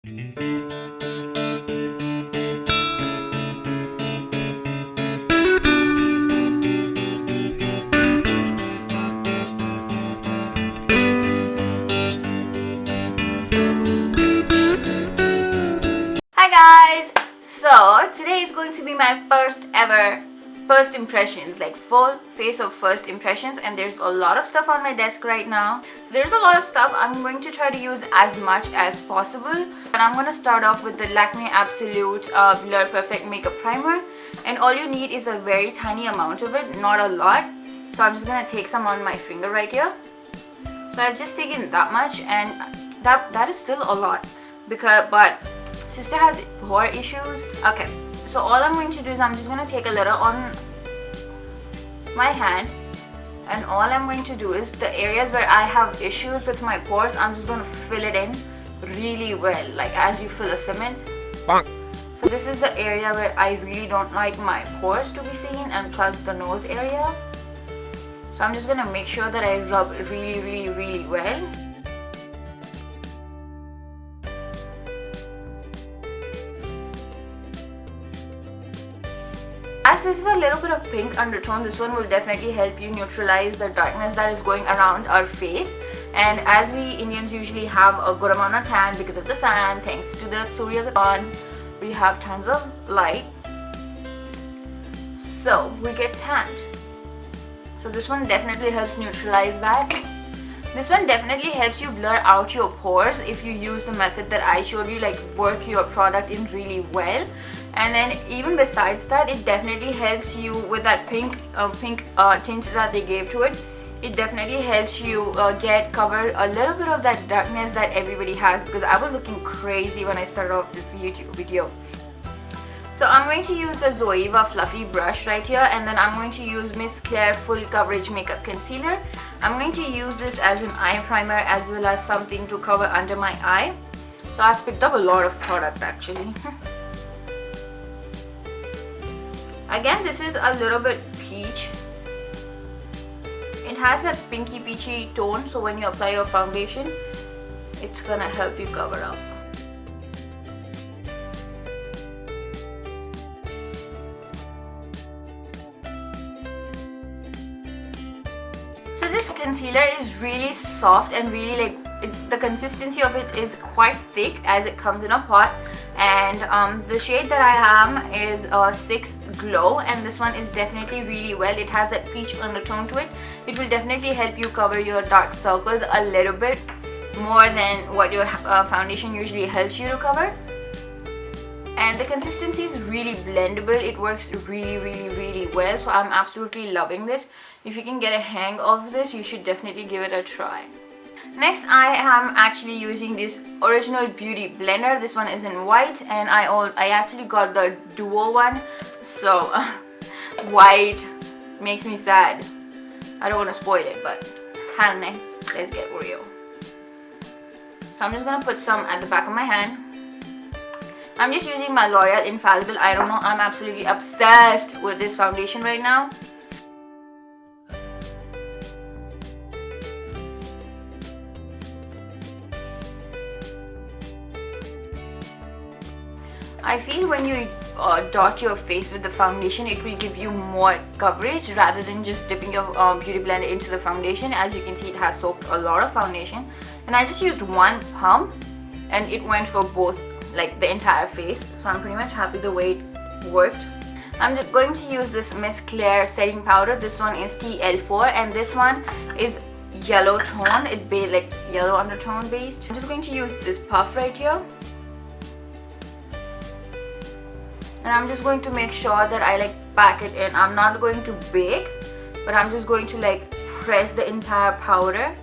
Hi guys! So today is going to be my first ever first impressions, like full face of first impressions, and there's a lot of stuff on my desk right now. So there's a lot of stuff. I'm going to try to use as much as possible, but I'm going to start off with the Lakme Absolute Blur Perfect Makeup Primer, and all you need is a very tiny amount of it, not a lot. So I'm just going to take some on my finger right here. So I've just taken that much, and that is still a lot but sister has pore issues. Okay, so all I'm going to do is I'm just going to take a little on my hand, and all I'm going to do is the areas where I have issues with my pores, I'm just going to fill it in really well, like as you fill a cement. Bonk. So this is the area where I really don't like my pores to be seen, and plus the nose area. So I'm just going to make sure that I rub really well. As this is a little bit of pink undertone, this one will definitely help you neutralize the darkness that is going around our face. And as we Indians usually have a good amount of tan because of the sun, thanks to the Surya Sun, we have tons of light, so we get tanned. So this one definitely helps neutralize that. This one definitely helps you blur out your pores if you use the method that I showed you, like work your product in really well. And then even besides that, it definitely helps you with that pink tint that they gave to it. It definitely helps you cover a little bit of that darkness that everybody has, because I was looking crazy when I started off this YouTube video. So I'm going to use a Zoeva fluffy brush right here, and then I'm going to use Miss Claire Full Coverage Makeup Concealer. I'm going to use this as an eye primer as well as something to cover under my eye. So I've picked up a lot of product actually. Again, this is a little bit peach. It has that pinky peachy tone, so when you apply your foundation, it's gonna help you cover up. So this concealer is really soft and really the consistency of it is quite thick as it comes in a pot. And the shade that I am is 6 Glow, and this one is definitely really well. It has that peach undertone to it. It will definitely help you cover your dark circles a little bit more than what your foundation usually helps you to cover. And the consistency is really blendable. It works really well, so I'm absolutely loving this. If you can get a hang of this, you should definitely give it a try. Next, I am actually using this Original Beauty blender. This one is in white, and I actually got the duo one, so white makes me sad. I don't want to spoil it, but honey, let's get real. So I'm just gonna put some at the back of my hand. I'm just using my L'Oreal Infallible. I don't know, I'm absolutely obsessed with this foundation right now. I feel when you dot your face with the foundation, it will give you more coverage rather than just dipping your beauty blender into the foundation. As you can see, it has soaked a lot of foundation, and I just used one pump and it went for both, like the entire face. So I'm pretty much happy the way it worked. I'm just going to use this Miss Claire setting powder. This one is TL4, and this one is yellow tone. It's like yellow undertone based. I'm just going to use this puff right here. And I'm just going to make sure that I pack it in. I'm not going to bake, but I'm just going to press the entire powder.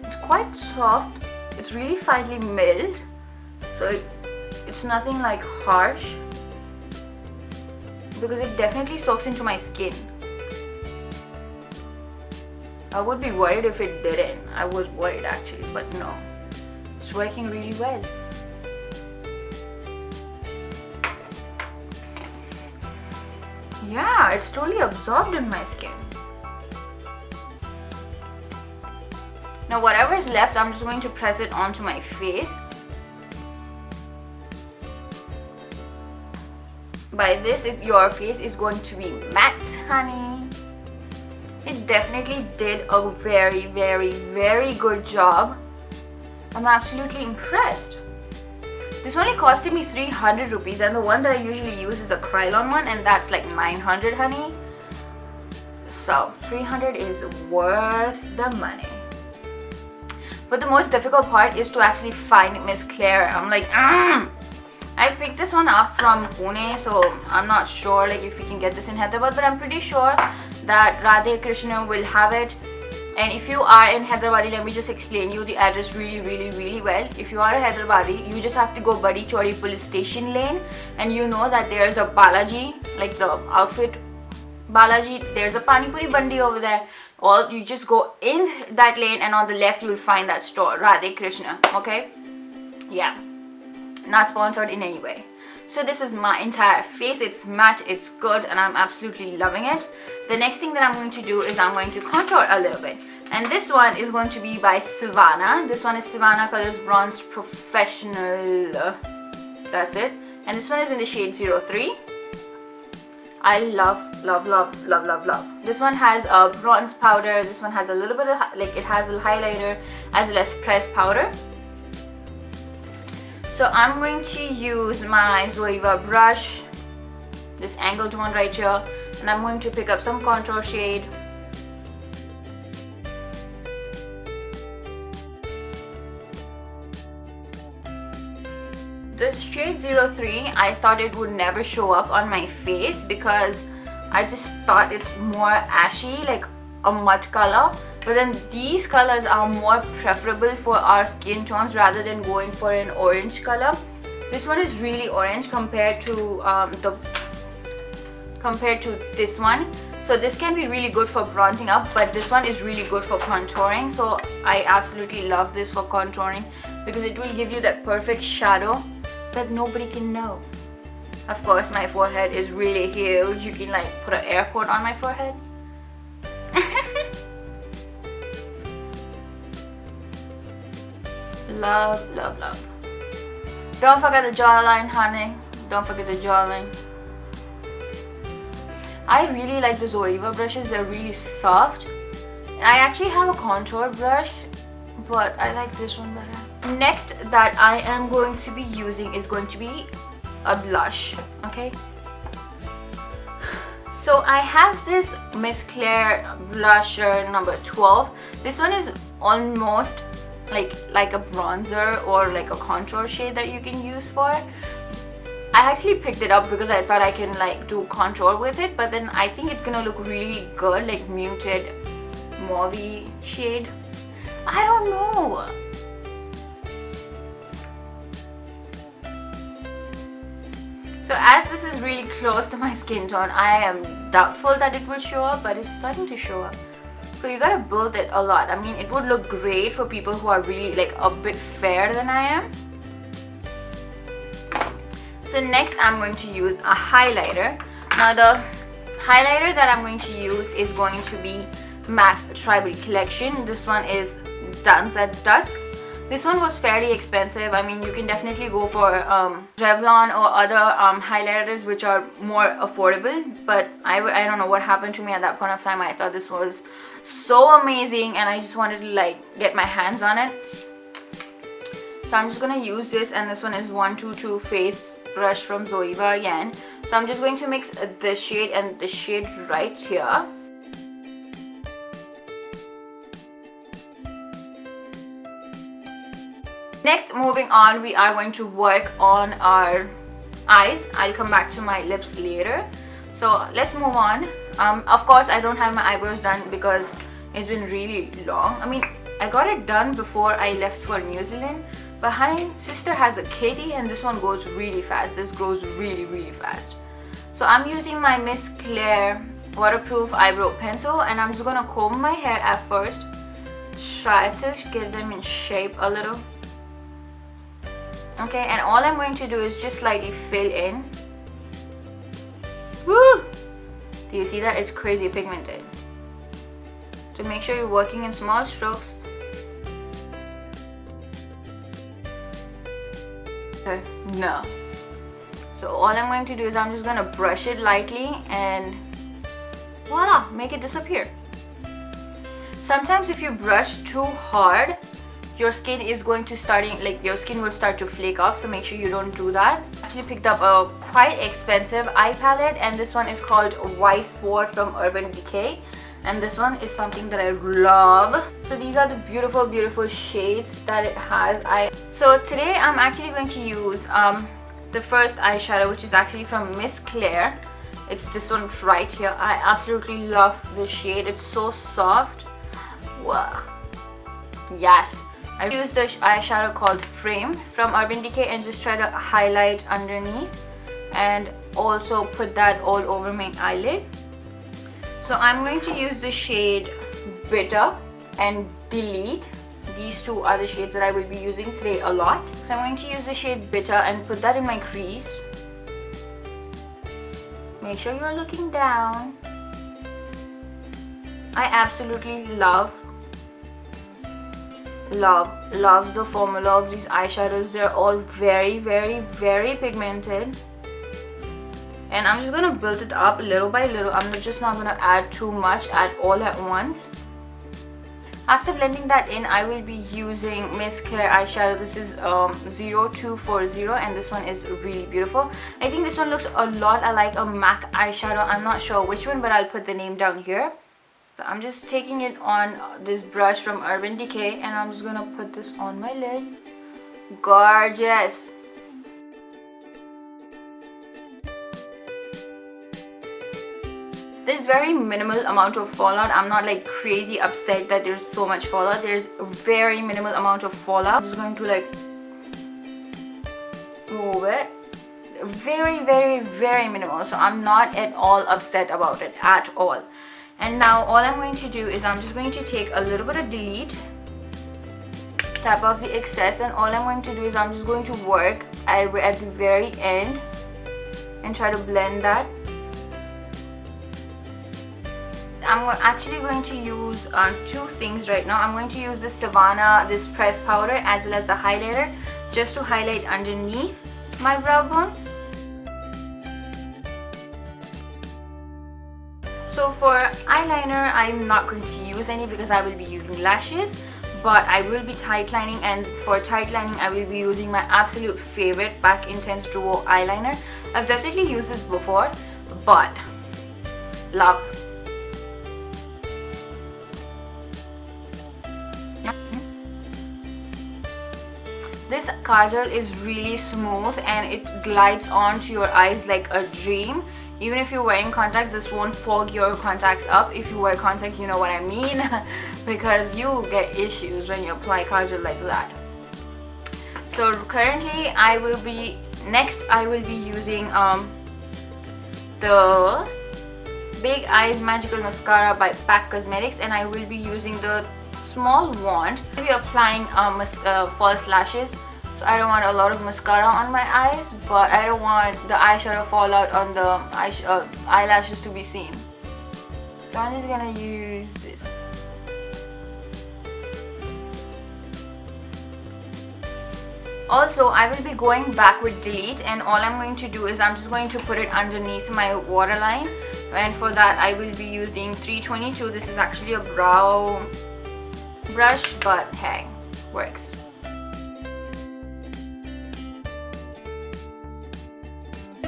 It's quite soft. It's really finely milled, so it's nothing harsh, because it definitely soaks into my skin. I would be worried if it didn't. I was worried actually, but no. It's working really well. Yeah, it's totally absorbed in my skin. Now whatever is left, I'm just going to press it onto my face. By this, your face is going to be matte, honey. It definitely did a very, very, very good job. I'm absolutely impressed. This only costed me 300 rupees, and the one that I usually use is a Krylon one, and that's like 900, honey. So 300 is worth the money. But the most difficult part is to actually find Miss Claire. I'm like, I picked this one up from Pune, so I'm not sure like if we can get this in Hyderabad, but I'm pretty sure that Radhe Krishna will have it. And if you are in Hyderabad, let me just explain you the address really well. If you are a Hyderabadi, you just have to go Badi Chori Police Station lane, and you know that there's a Balaji, like the outfit Balaji, there's a Pani Puri Bandi over there. Or you just go in that lane, and on the left you will find that store, Radhe Krishna. Okay, yeah, not sponsored in any way. So this is my entire face. It's matte, it's good, and I'm absolutely loving it. The next thing that I'm going to do is I'm going to contour a little bit, and this one is going to be by Savannah. This one is Savannah Colors Bronzed Professional. That's it. And this one is in the shade 03. I love. This one has a bronze powder. This one has a little bit of like, it has a highlighter as well as pressed powder. So I'm going to use my Zoeva brush, this angled one right here, and I'm going to pick up some contour shade. This shade 03, I thought it would never show up on my face because I just thought it's more ashy, like a mud color. But then these colors are more preferable for our skin tones rather than going for an orange color. This one is really orange compared to this one. So this can be really good for bronzing up, but this one is really good for contouring. So I absolutely love this for contouring because it will give you that perfect shadow that nobody can know. Of course, my forehead is really huge. You can like put an airport on my forehead. Love. Don't forget the jawline, honey. Don't forget the jawline. I really like the Zoeva brushes. They're really soft. I actually have a contour brush, but I like this one better. Next that I am going to be using is going to be a blush. Okay, so I have this Miss Claire blusher number 12. This one is almost like a bronzer or like a contour shade that you can use for. I actually picked it up because I thought I can like do contour with it, but then I think it's gonna look really good, like muted mauve shade. I don't know. So as this is really close to my skin tone, I am doubtful that it will show up, but it's starting to show up. So you gotta build it a lot. I mean, it would look great for people who are really like a bit fairer than I am. So next I'm going to use a highlighter. Now the highlighter that I'm going to use is going to be MAC Tribal Collection. This one is Dance at Dusk. This one was fairly expensive. I mean, you can definitely go for Revlon or other highlighters which are more affordable, but I don't know what happened to me at that point of time. I thought this was so amazing and I just wanted to like get my hands on it. So I'm just gonna use this, and this one is 122 Face Brush from Zoeva again. So I'm just going to mix this shade and the shade right here. Next, moving on, we are going to work on our eyes. I'll come back to my lips later. So let's move on. Of course, I don't have my eyebrows done because it's been really long. I mean, I got it done before I left for New Zealand. But honey, sister has a kitty and this one goes really fast. This grows really fast. So I'm using my Miss Claire waterproof eyebrow pencil, and I'm just gonna comb my hair at first. Try to get them in shape a little. Okay, and all I'm going to do is just slightly fill in. Woo! Do you see that? It's crazy pigmented. So make sure you're working in small strokes. Okay, no. So all I'm going to do is I'm just going to brush it lightly and voila, make it disappear. Sometimes if you brush too hard, your skin is going to your skin will start to flake off, so make sure you don't do that. I actually picked up a quite expensive eye palette, and this one is called Vice 4 from Urban Decay, and this one is something that I love. So these are the beautiful shades that it has. So today I'm actually going to use the first eyeshadow, which is actually from Miss Claire. It's this one right here. I absolutely love the shade. It's so soft. Wow. Yes. I used the eyeshadow called Frame from Urban Decay and just try to highlight underneath and also put that all over my eyelid. So I'm going to use the shade Bitter and Delete. These two are the shades that I will be using today a lot. So I'm going to use the shade Bitter and put that in my crease. Make sure you're looking down. I absolutely love the formula of these eyeshadows. They're all very pigmented, and I'm just gonna build it up little by little. I'm just not gonna add too much at all at once. After blending that in, I will be using Miss Claire eyeshadow. This is 0240, and this one is really beautiful. I think this one looks a lot like a MAC eyeshadow. I'm not sure which one, but I'll put the name down here. So I'm just taking it on this brush from Urban Decay, and I'm just gonna put this on my lid. Gorgeous. There's very minimal amount of fallout. I'm not like crazy upset that there's so much fallout. There's a very minimal amount of fallout. I'm just going to like move it. Very minimal. So I'm not at all upset about it at all. And now all I'm going to do is I'm just going to take a little bit of Delete, tap off the excess, and all I'm going to do is I'm just going to work at the very end and try to blend that. I'm actually going to use two things right now. I'm going to use the Savannah, this pressed powder, as well as the highlighter, just to highlight underneath my brow bone. So for eyeliner, I'm not going to use any because I will be using lashes, but I will be tight lining, and for tight lining I will be using my absolute favorite Back Intense Duo eyeliner. I've definitely used this before, but love. This kajal is really smooth and it glides onto your eyes like a dream. Even if you're wearing contacts, this won't fog your contacts up. If you wear contacts, you know what I mean, because you get issues when you apply kajal like that. So currently I will be using the Big Eyes Magical Mascara by PAC Cosmetics, and I will be using the small wand. I'll be applying false lashes, so I don't want a lot of mascara on my eyes, but I don't want the eyeshadow fallout on the eyelashes to be seen. So I'm just gonna use this. Also, I will be going back with Delete, and all I'm going to do is I'm just going to put it underneath my waterline, and for that I will be using 322. This is actually a brow brush, but hey, works.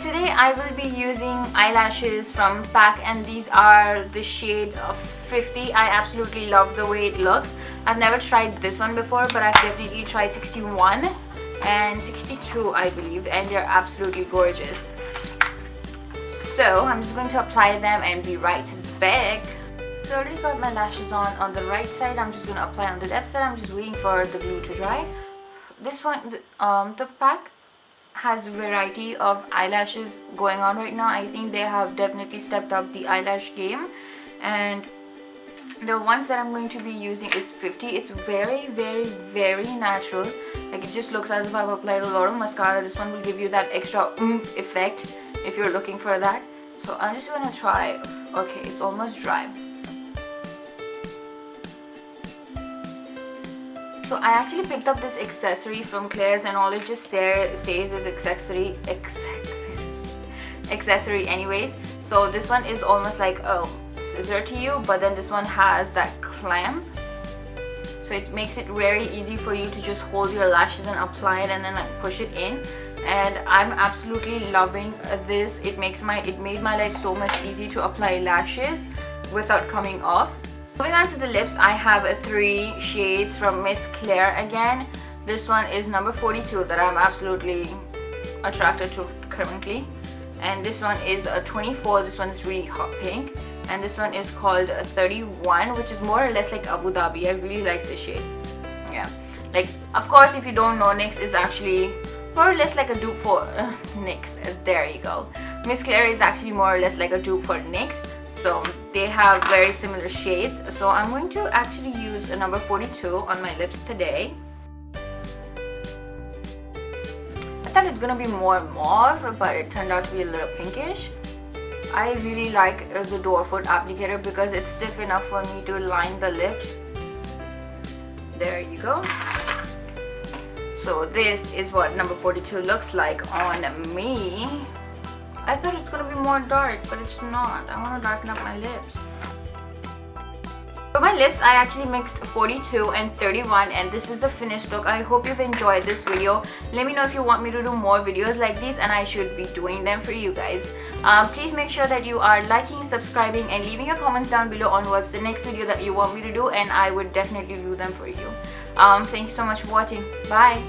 Today I will be using eyelashes from PAC, and these are the shade of 50. I absolutely love the way it looks. I've never tried this one before, but I've definitely tried 61 and 62, I believe, and they're absolutely gorgeous. So I'm just going to apply them and be right back. So I already got my lashes on the right side. I'm just going to apply on the left side. I'm just waiting for the glue to dry. This one, the PAC has a variety of eyelashes going on right now. I think they have definitely stepped up the eyelash game, and the ones that I'm going to be using is 50. It's very natural. Like, it just looks as if I've applied a lot of mascara. This one will give you that extra oomph effect if you're looking for that. So I'm just going to try. Okay, it's almost dry. So I actually picked up this accessory from Claire's, and all it just says is accessory anyways. So this one is almost like a scissor to you, but then this one has that clamp, so it makes it very easy for you to just hold your lashes and apply it and then like push it in. And I'm absolutely loving this. It made my life so much easy to apply lashes without coming off. Moving on to the lips, I have 3 shades from Miss Claire again. This one is number 42 that I'm absolutely attracted to currently, and this one is a 24. This one is really hot pink, and this one is called 31, which is more or less like Abu Dhabi. I really like this shade. Yeah, like, of course, if you don't know, NYX is actually more or less like a dupe for NYX. There you go. Miss Claire is actually more or less like a dupe for NYX, so they have very similar shades. So I'm going to actually use a number 42 on my lips today. I thought it's gonna be more mauve, but it turned out to be a little pinkish. I really like the door foot applicator because it's stiff enough for me to line the lips. There you go. So this is what number 42 looks like on me. I thought it's gonna be more dark, but it's not. I want to darken up my lips. For my lips, I actually mixed 42 and 31, and this is the finished look. I hope you've enjoyed this video. Let me know if you want me to do more videos like these, and I should be doing them for you guys. Please make sure that you are liking, subscribing, and leaving your comments down below on what's the next video that you want me to do, and I would definitely do them for you. Thank you so much for watching. Bye.